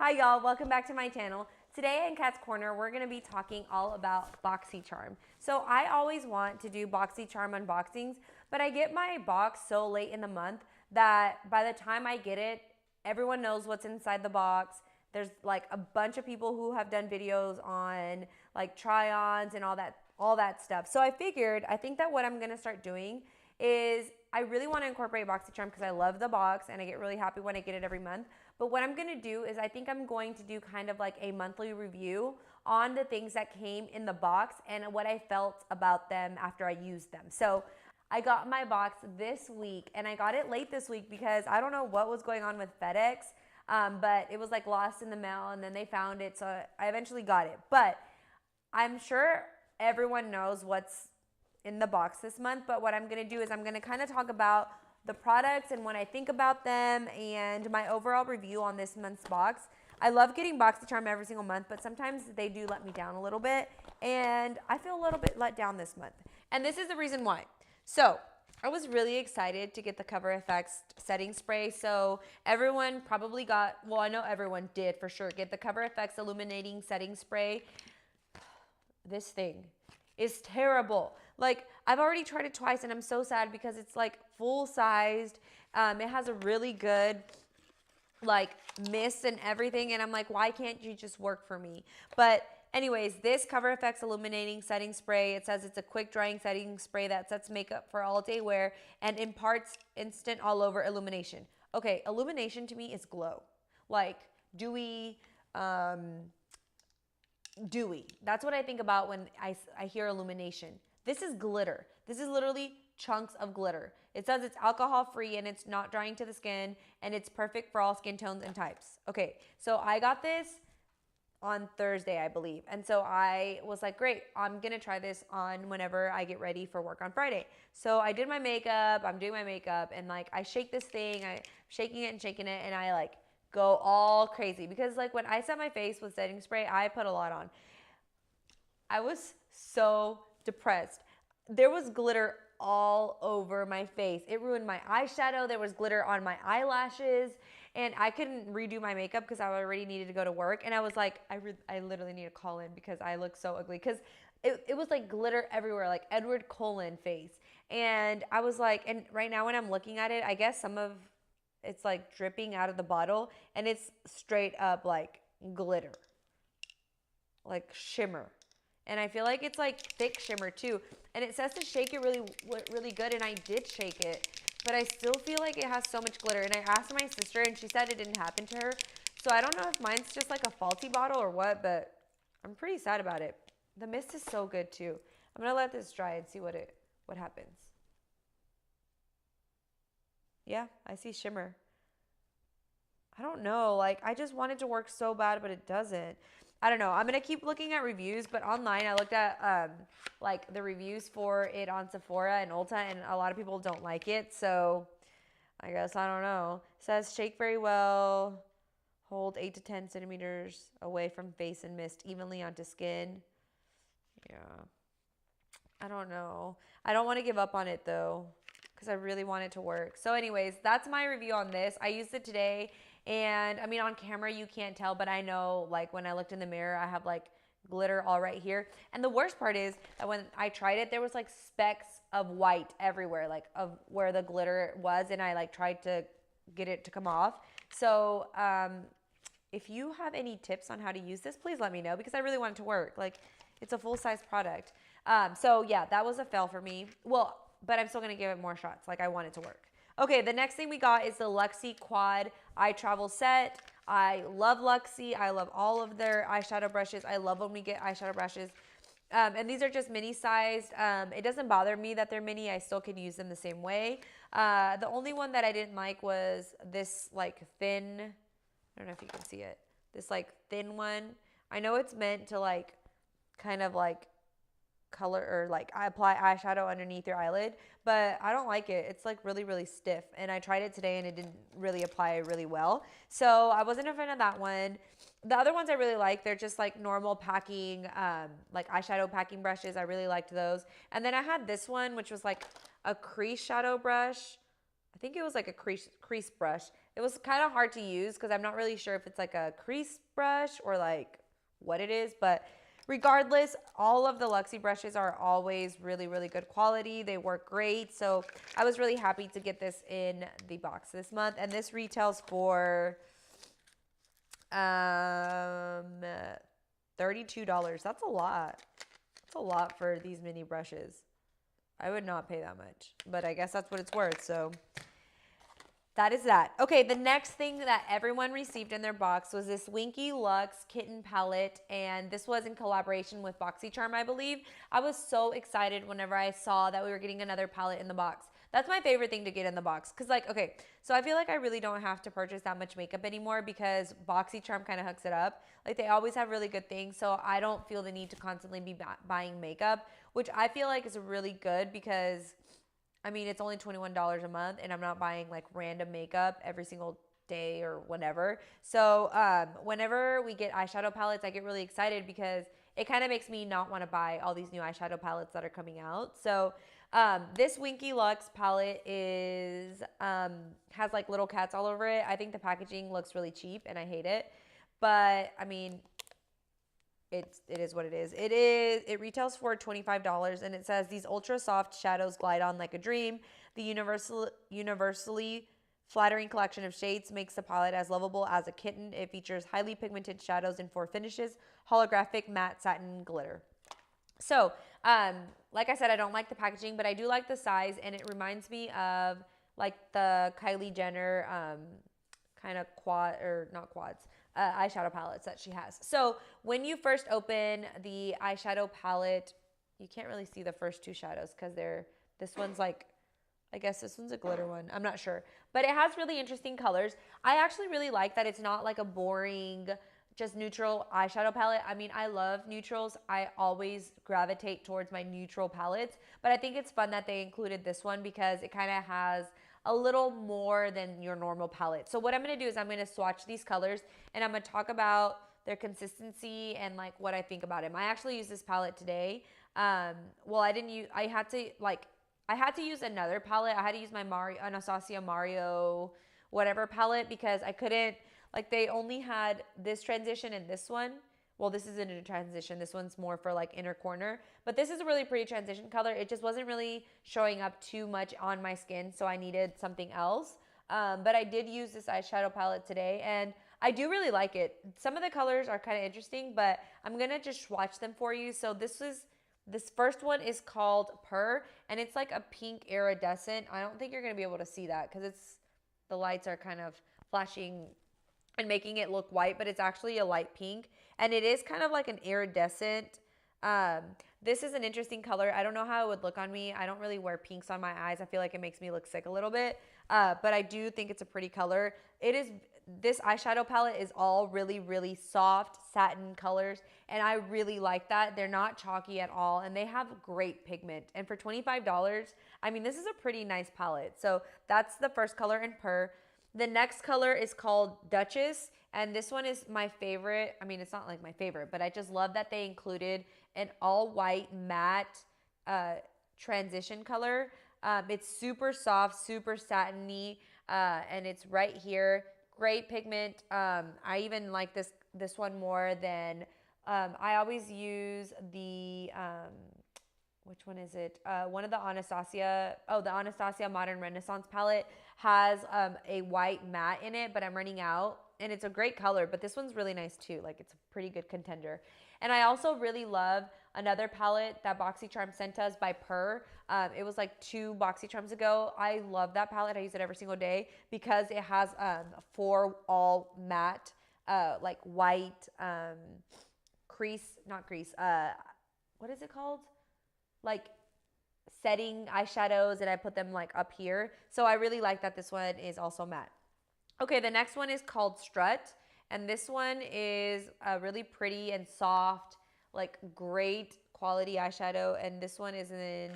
Hi y'all, welcome back to my channel. Today in Kat's Corner, we're gonna be talking all about Boxy Charm. So I always want to do Boxy Charm unboxings, but I get my box so late in the month that by the time I get it, everyone knows what's inside the box. There's like a bunch of people who have done videos on like try-ons and all that stuff. So I think that what I'm gonna start doing is I really want to incorporate Boxy Charm because I love the box and I get really happy when I get it every month. But what I'm going to do is I think I'm going to do kind of like a monthly review on the things that came in the box and what I felt about them after I used them. So I got my box this week and I got it late this week because I don't know what was going on with FedEx, but it was like lost in the mail and then they found it. So I eventually got it. But I'm sure everyone knows what's in the box this month, but what I'm gonna do is I'm gonna kind of talk about the products and when I think about them and my overall review on this month's box. I love getting Boxy Charm every single month, but sometimes they do let me down a little bit, and I feel a little bit let down this month. And this is the reason why. So I was really excited to get the Cover FX setting spray. So everyone probably got, well, I know everyone did for sure, get the Cover FX Illuminating setting spray. This thing is terrible. Like, I've already tried it twice and I'm so sad because it's like full sized. It has a really good like mist and everything, and I'm like, why can't you just work for me? But anyways, this Cover FX Illuminating Setting Spray, it says it's a quick drying setting spray that sets makeup for all day wear and imparts instant all over illumination. Okay, illumination to me is glow. Like dewy, dewy. That's what I think about when I hear illumination. This is glitter. This is literally chunks of glitter. It says it's alcohol free and it's not drying to the skin and it's perfect for all skin tones and types. Okay, so I got this on Thursday, I believe. And so I was like, great, I'm gonna try this on whenever I get ready for work on Friday. So I did my makeup, I'm doing my makeup, and like I shake this thing, I'm shaking it and shaking it, and I like go all crazy because like when I set my face with setting spray, I put a lot on. I was so depressed. There was glitter all over my face. It ruined my eyeshadow. There was glitter on my eyelashes, and I couldn't redo my makeup because I already needed to go to work. And I was like, I literally need to call in because I look so ugly because it was like glitter everywhere, like Edward Cullen face. And I was like, and right now when I'm looking at it, I guess some of it's like dripping out of the bottle and it's straight up like glitter, like shimmer. And I feel like it's like thick shimmer too. And it says to shake it really good, and I did shake it, but I still feel like it has so much glitter. And I asked my sister and she said it didn't happen to her. So I don't know if mine's just like a faulty bottle or what, but I'm pretty sad about it. The mist is so good too. I'm gonna let this dry and see what happens. Yeah, I see shimmer. I don't know, like I just want it to work so bad, but it doesn't. I don't know. I'm going to keep looking at reviews, but online I looked at like the reviews for it on Sephora and Ulta, and a lot of people don't like it. So I guess, I don't know. It says shake very well, hold 8 to 10 centimeters away from face and mist evenly onto skin. Yeah. I don't know. I don't want to give up on it though, because I really want it to work. So anyways, that's my review on this. I used it today. And I mean, on camera, you can't tell, but I know like when I looked in the mirror, I have like glitter all right here. And the worst part is that when I tried it, there was like specks of white everywhere, like of where the glitter was. And I like tried to get it to come off. So if you have any tips on how to use this, please let me know because I really want it to work. Like it's a full-size product. So yeah, that was a fail for me. Well, but I'm still going to give it more shots. Like I want it to work. Okay, the next thing we got is the Luxie Quad Eye Travel Set. I love Luxie. I love all of their eyeshadow brushes. I love when we get eyeshadow brushes. And these are just mini sized. It doesn't bother me that they're mini. I still can use them the same way. The only one that I didn't like was this like thin, I don't know if you can see it, this like thin one. I know it's meant to like kind of like color or like I apply eyeshadow underneath your eyelid, but I don't like it. It's like really stiff, and I tried it today and it didn't really apply really well, so I wasn't a fan of that one. The other ones I really like, they're just like normal packing like eyeshadow packing brushes. I really liked those. And then I had this one, which was like a crease shadow brush. I think it was like a crease brush, it was kind of hard to use because I'm not really sure if it's like a crease brush or like what it is, but regardless, all of the Luxie brushes are always really, really good quality. They work great. So I was really happy to get this in the box this month. And this retails for $32. That's a lot. That's a lot for these mini brushes. I would not pay that much, but I guess that's what it's worth. So that is that. Okay, the next thing that everyone received in their box was this Winkylux Kitten palette, and this was in collaboration with Boxy Charm, I believe. I was so excited whenever I saw that we were getting another palette in the box. That's my favorite thing to get in the box, because like, okay, so I feel like I really don't have to purchase that much makeup anymore because Boxy Charm kind of hooks it up. Like, they always have really good things, so I don't feel the need to constantly be buying makeup, which I feel like is really good because I mean, it's only $21 a month, and I'm not buying like random makeup every single day or whatever. So whenever we get eyeshadow palettes, I get really excited because it kind of makes me not want to buy all these new eyeshadow palettes that are coming out. So this Winkylux palette is has like little cats all over it. I think the packaging looks really cheap, and I hate it. But I mean, it is what it is. It retails for $25, and it says these ultra soft shadows glide on like a dream. The universally flattering collection of shades makes the palette as lovable as a kitten. It features highly pigmented shadows in 4 finishes, holographic, matte, satin, glitter. So, like I said, I don't like the packaging, but I do like the size, and it reminds me of like the Kylie Jenner kind of eyeshadow palettes that she has. So when you first open the eyeshadow palette, you can't really see the first 2 shadows because this one's like, I guess this one's a glitter one. I'm not sure. But it has really interesting colors. I actually really like that it's not like a boring, just neutral eyeshadow palette. I mean, I love neutrals. I always gravitate towards my neutral palettes. But I think it's fun that they included this one because it kind of has a little more than your normal palette. So what I'm going to do is I'm going to swatch these colors, and I'm going to talk about their consistency and like what I think about them. I actually used this palette today. Well, I had to use another palette. I had to use my Anastasia Mario whatever palette because I couldn't, like, they only had this transition and this one. Well, this isn't a transition. This one's more for like inner corner. But this is a really pretty transition color. It just wasn't really showing up too much on my skin, so I needed something else. But I did use this eyeshadow palette today, and I do really like it. Some of the colors are kind of interesting, but I'm going to just swatch them for you. So this first one is called Purr, and it's like a pink iridescent. I don't think you're going to be able to see that because the lights are kind of flashing and making it look white, but it's actually a light pink, and it is kind of like an iridescent. This is an interesting color. I don't know how it would look on me. I don't really wear pinks on my eyes. I feel like it makes me look sick a little bit, but I do think it's a pretty color. This eyeshadow palette is all really, really soft satin colors, and I really like that. They're not chalky at all, and they have great pigment. And for $25, I mean, this is a pretty nice palette. So that's the first color in Purr. The next color is called Duchess, and this one is my favorite. I mean, it's not like my favorite, but I just love that they included an all-white matte transition color. It's super soft, super satiny, and it's right here. Great pigment. I even like this one more than I always use the which one is it? One of the Anastasia, the Anastasia Modern Renaissance palette has a white matte in it, but I'm running out, and it's a great color, but this one's really nice too. Like, it's a pretty good contender. And I also really love another palette that Boxy Charm sent us by Purr. It was like 2 Boxy Charms ago. I love that palette. I use it every single day because it has 4 all matte, like white what is it called? Like setting eyeshadows, and I put them like up here. So I really like that this one is also matte. Okay, the next one is called Strut, and this one is really pretty and soft, like great quality eyeshadow. And this one is in,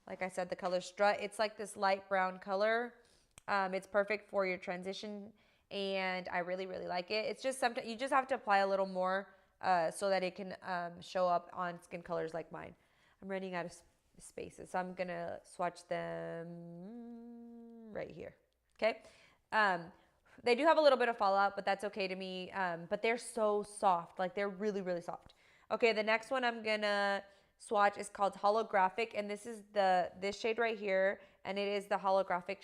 like I said, the color Strut. It's like this light brown color. It's perfect for your transition, and I really, really like it. It's just sometimes you just have to apply a little more so that it can show up on skin colors like mine. I'm running out of spaces, so I'm gonna swatch them right here. Okay, They do have a little bit of fallout, but that's okay to me. But they're so soft. Like they're really, really soft. Okay, the next one I'm gonna swatch is called Holographic, and this is this shade right here, and it is the holographic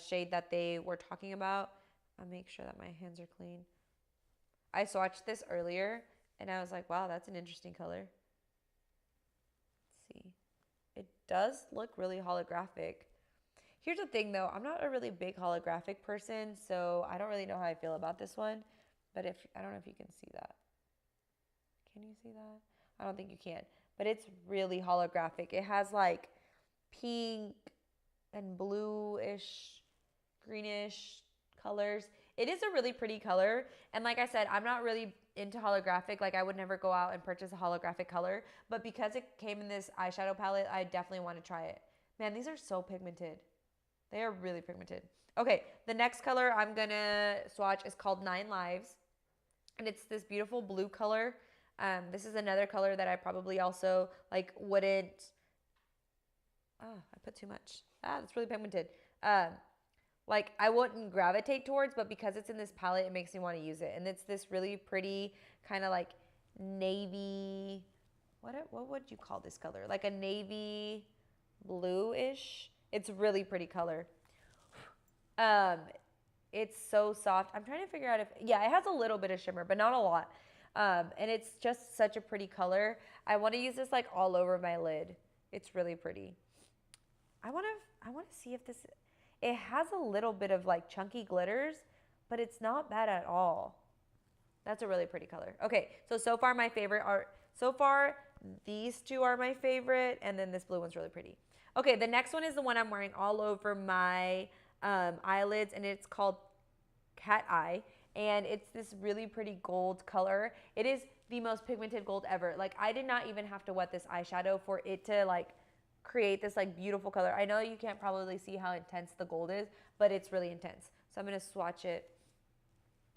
shade that they were talking about. I'll make sure that my hands are clean. I swatched this earlier, and I was like, wow, that's an interesting color. Let's see. It does look really holographic. Here's the thing though, I'm not a really big holographic person, so I don't really know how I feel about this one. But I don't know if you can see that. Can you see that? I don't think you can. But it's really holographic. It has like pink and bluish, greenish colors. It is a really pretty color. And like I said, I'm not really into holographic. Like I would never go out and purchase a holographic color. But because it came in this eyeshadow palette, I definitely want to try it. Man, these are so pigmented. They are really pigmented. Okay, the next color I'm going to swatch is called Nine Lives. And it's this beautiful blue color. This is another color that I probably also like wouldn't. Oh, I put too much. That's really pigmented. Like I wouldn't gravitate towards, but because it's in this palette, it makes me want to use it. And it's this really pretty kind of like navy. What would you call this color? Like a navy blue-ish. It's really pretty color. It's so soft. I'm trying to figure out yeah, it has a little bit of shimmer, but not a lot. And it's just such a pretty color. I want to use this like all over my lid. It's really pretty. I want to see if it has a little bit of like chunky glitters, but it's not bad at all. That's a really pretty color. Okay, so far my favorite these two are my favorite, and then this blue one's really pretty. Okay, the next one is the one I'm wearing all over my eyelids, and it's called Cat Eye, and it's this really pretty gold color. It is the most pigmented gold ever. Like I did not even have to wet this eyeshadow for it to like create this like beautiful color. I know you can't probably see how intense the gold is, but it's really intense. So I'm gonna swatch it.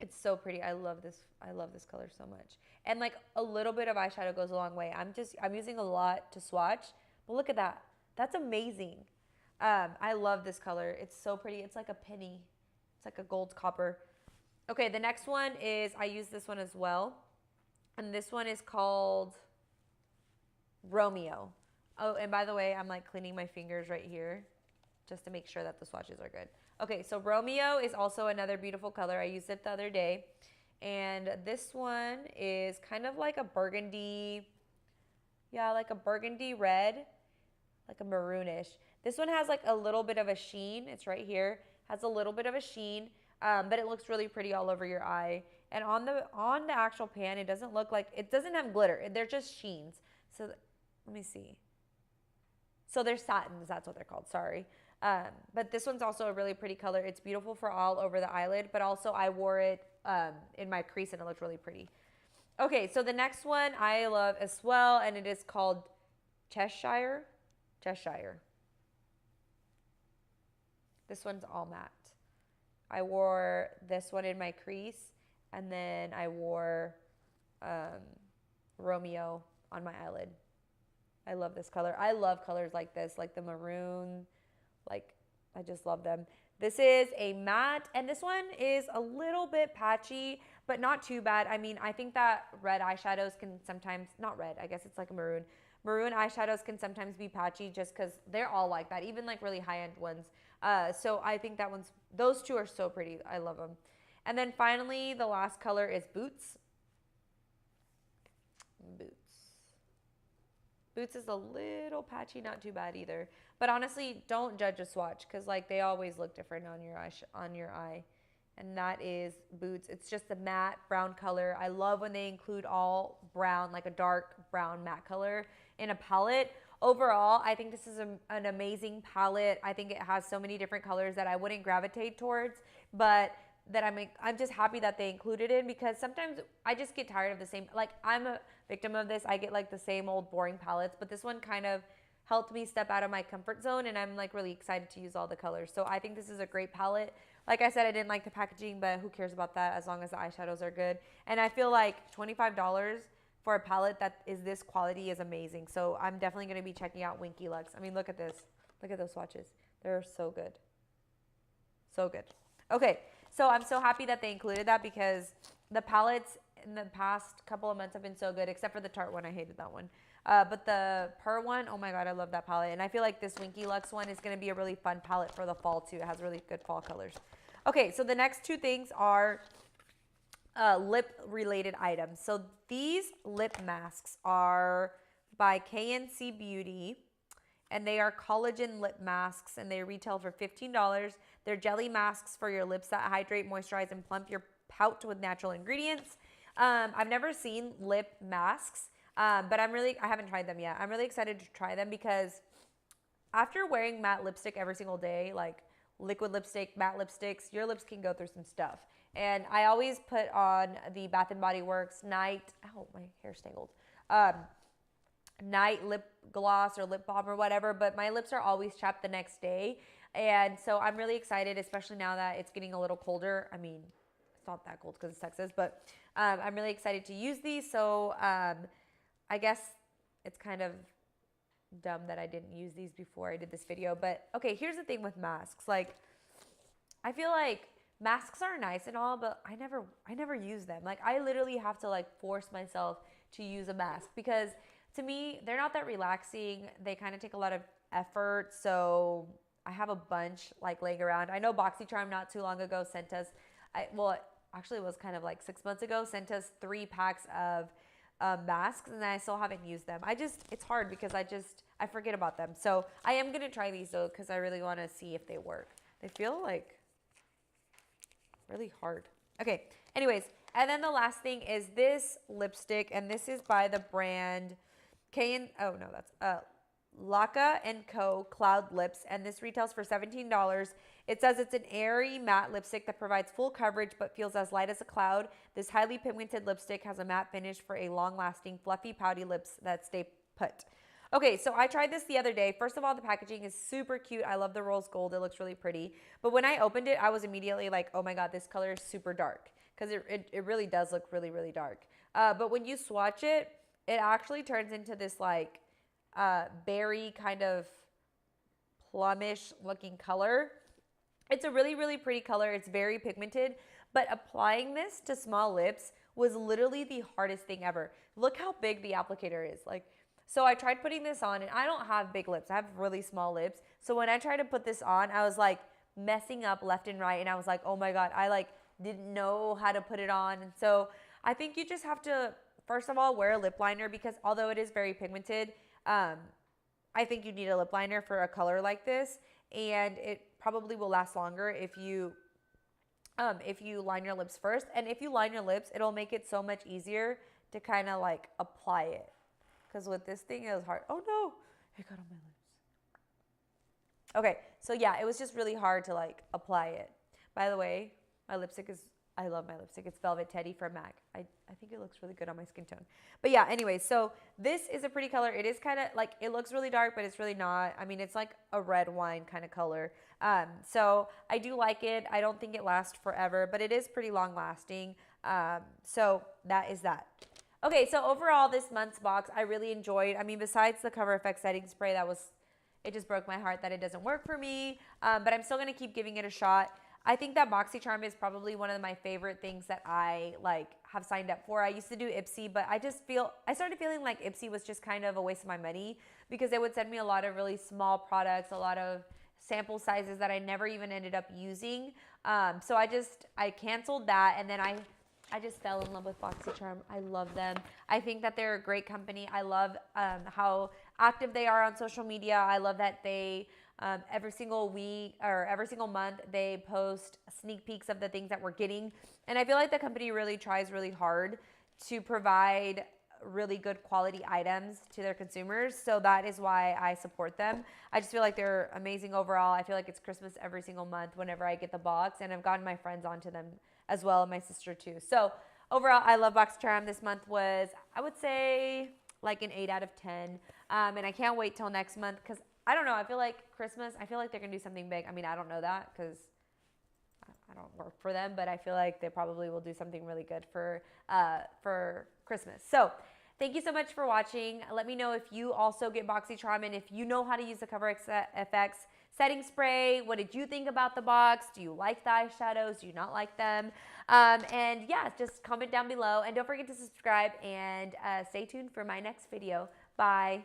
It's so pretty. I love this color so much. And like a little bit of eyeshadow goes a long way. I'm using a lot to swatch, but look at that. That's amazing. I love this color. It's so pretty. It's like a penny. It's like a gold copper. Okay, the next one is, I use this one as well. And this one is called Romeo. Oh, and by the way, I'm like cleaning my fingers right here just to make sure that the swatches are good. Okay, so Romeo is also another beautiful color. I used it the other day. And this one is kind of like a burgundy, yeah, like a burgundy red, like a maroonish. This one has like a little bit of a sheen. It's right here. Has a little bit of a sheen, but it looks really pretty all over your eye. And on the actual pan, it doesn't have glitter. They're just sheens. So let me see. So they're satins. That's what they're called. Sorry. But this one's also a really pretty color. It's beautiful for all over the eyelid, but also I wore it in my crease and it looked really pretty. Okay, so the next one I love as well, and it is called Cheshire. This one's all matte. I wore this one in my crease, and then I wore Romeo on my eyelid. I love this color. I love colors like this, like the maroon. Like, I just love them. This is a matte, and this one is a little bit patchy, but not too bad. I mean, I think that red eyeshadows can sometimes, not red, I guess it's like a maroon. Maroon eyeshadows can sometimes be patchy just because they're all like that, even like really high-end ones. So I think those two are so pretty. I love them. And then finally, the last color is Boots. Boots is a little patchy, not too bad either. But honestly, don't judge a swatch because like they always look different on your eye. And that is Boots. It's just a matte brown color. I love when they include all brown, like a dark brown matte color in a palette. Overall, I think this is an amazing palette. I think it has so many different colors that I wouldn't gravitate towards, but that I'm just happy that they included it because sometimes I just get tired of the same, like I'm a victim of this. I get like the same old boring palettes, but this one kind of helped me step out of my comfort zone, and I'm like really excited to use all the colors. So I think this is a great palette. Like I said, I didn't like the packaging, but who cares about that as long as the eyeshadows are good. And I feel like $25 for a palette that is this quality is amazing. So I'm definitely going to be checking out Winkylux. I mean, look at this. Look at those swatches. They're so good. So good. Okay, so I'm so happy that they included that because the palettes in the past couple of months have been so good, except for the Tarte one. I hated that one. But the Purr one, oh my God, I love that palette. And I feel like this Winkylux one is going to be a really fun palette for the fall too. It has really good fall colors. Okay, so the next two things are lip related items. So these lip masks are by KNC Beauty, and they are collagen lip masks, and they retail for $15. They're jelly masks for your lips that hydrate, moisturize, and plump your pout with natural ingredients. I've never seen lip masks, but I haven't tried them yet. I'm really excited to try them because after wearing matte lipstick every single day, like liquid lipstick, matte lipsticks, your lips can go through some stuff. And I always put on the Bath & Body Works night, oh, my hair's tangled, night lip gloss or lip balm or whatever, but my lips are always chapped the next day. And so I'm really excited, especially now that it's getting a little colder. I mean, it's not that cold because it's Texas, but I'm really excited to use these. So I guess it's kind of dumb that I didn't use these before I did this video. But okay, here's the thing with masks. Like, I feel like masks are nice and all, but I never use them. Like, I literally have to like force myself to use a mask because to me, they're not that relaxing. They kind of take a lot of effort. So I have a bunch like laying around. I know Boxy Charm not too long ago sent us, actually it was kind of like 6 months ago, sent us 3 packs of masks, and I still haven't used them. It's hard because I forget about them. So I am going to try these though, because I really want to see if they work. They feel like really hard. Okay. Anyways. And then the last thing is this lipstick, and this is by the brand LAQA CO Cloud Lips, and this retails for $17. It says it's an airy matte lipstick that provides full coverage but feels as light as a cloud. This highly pigmented lipstick has a matte finish for a long-lasting, fluffy, pouty lips that stay put. Okay, so I tried this the other day. First of all, the packaging is super cute. I love the rose gold. It looks really pretty. But when I opened it, I was immediately like, oh my God, this color is super dark, because it really does look really, really dark. But when you swatch it, it actually turns into this like berry kind of plumish looking color. It's a really, really pretty color. It's very pigmented, but applying this to small lips was literally the hardest thing ever. Look how big the applicator is. Like, so I tried putting this on, and I don't have big lips. I have really small lips. So when I tried to put this on, I was like messing up left and right, and I was like, oh my God, I like didn't know how to put it on. And so I think you just have to, first of all, wear a lip liner, because although it is very pigmented, I think you need a lip liner for a color like this, and it probably will last longer if you line your lips first. And if you line your lips, it'll make it so much easier to kind of like apply it. Because with this thing, it was hard. Oh no, it got on my lips. Okay, so yeah, it was just really hard to like apply it. By the way, my lipstick is, I love my lipstick. It's Velvet Teddy from MAC. I think it looks really good on my skin tone. But yeah, anyways, so this is a pretty color. It is kind of like, it looks really dark, but it's really not. I mean, it's like a red wine kind of color. So I do like it. I don't think it lasts forever, but it is pretty long lasting. So that is that. Okay, so overall, this month's box, I really enjoyed. I mean, besides the Cover FX setting spray, it just broke my heart that it doesn't work for me. But I'm still going to keep giving it a shot. I think that Boxy Charm is probably one of my favorite things that I like have signed up for. I used to do Ipsy, but I started feeling like Ipsy was just kind of a waste of my money, because they would send me a lot of really small products, a lot of sample sizes that I never even ended up using. So I canceled that, and then I just fell in love with Boxy Charm. I love them. I think that they're a great company. I love how active they are on social media. I love that they every single week or every single month they post sneak peeks of the things that we're getting. And I feel like the company really tries really hard to provide really good quality items to their consumers. So that is why I support them. I just feel like they're amazing overall. I feel like it's Christmas every single month whenever I get the box, and I've gotten my friends onto them as well, and my sister too. So overall, I love Boxy Charm. This month was, I would say, like an 8 out of 10. And I can't wait till next month, because I don't know. I feel like Christmas, I feel like they're going to do something big. I mean, I don't know that because I don't work for them, but I feel like they probably will do something really good for Christmas. So thank you so much for watching. Let me know if you also get Boxy Charm, and if you know how to use the Cover FX setting spray. What did you think about the box? Do you like the eyeshadows? Do you not like them? And yeah, just comment down below. And don't forget to subscribe and stay tuned for my next video. Bye.